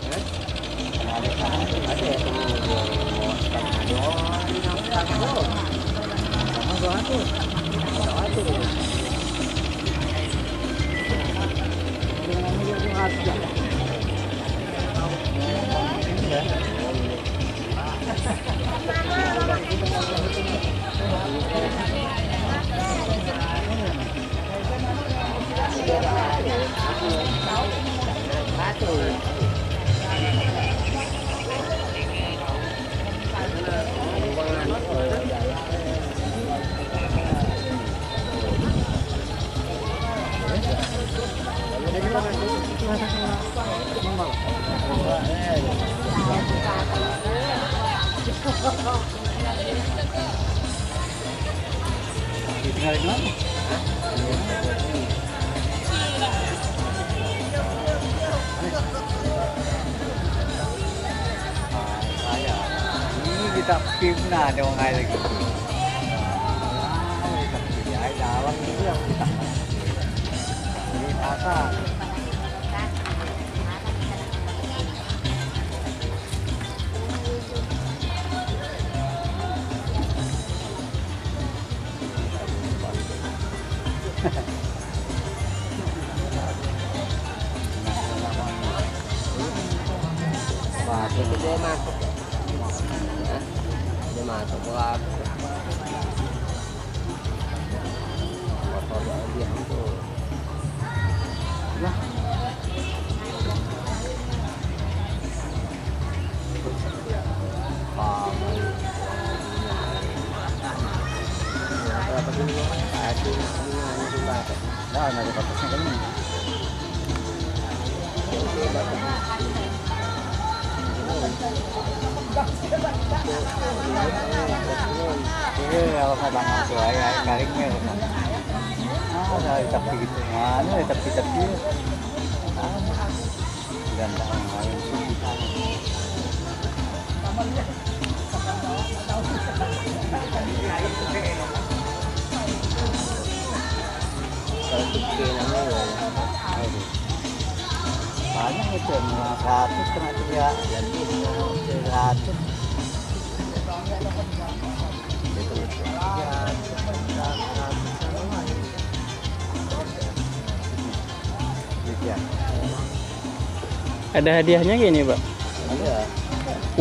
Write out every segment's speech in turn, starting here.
Ada ya tuh kita pimna dong ay lagi. Ay dawang itu yang kita. Ini apa? Wah, itu dia masuk. Dia masuk buat motor dia itu. Lah. Berapa dulu? Ada ini juga. Dah, ada batasnya kan ini. Kalau mau bangun tuh ayah kariknya dari tepi gitu dari tepi dan lain banyak itu 100 kena 300 Ada hadiahnya gini, Pak? Ada.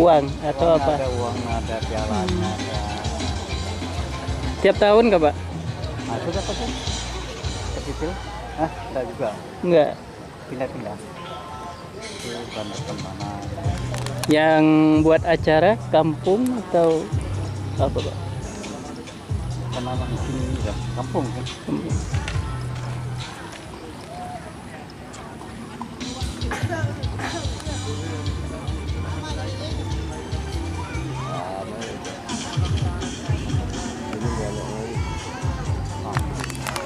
Uang atau apa? Ada uang, ada pialanya, ada. Tiap tahun nggak, Pak? Sudah pasti. Kecil? Hah? Enggak juga. Enggak. Pindah-pindah. Itu bandar kemana? Yang buat acara kampung atau apa, Pak? Karena di sini ya kampung kan. Kampung.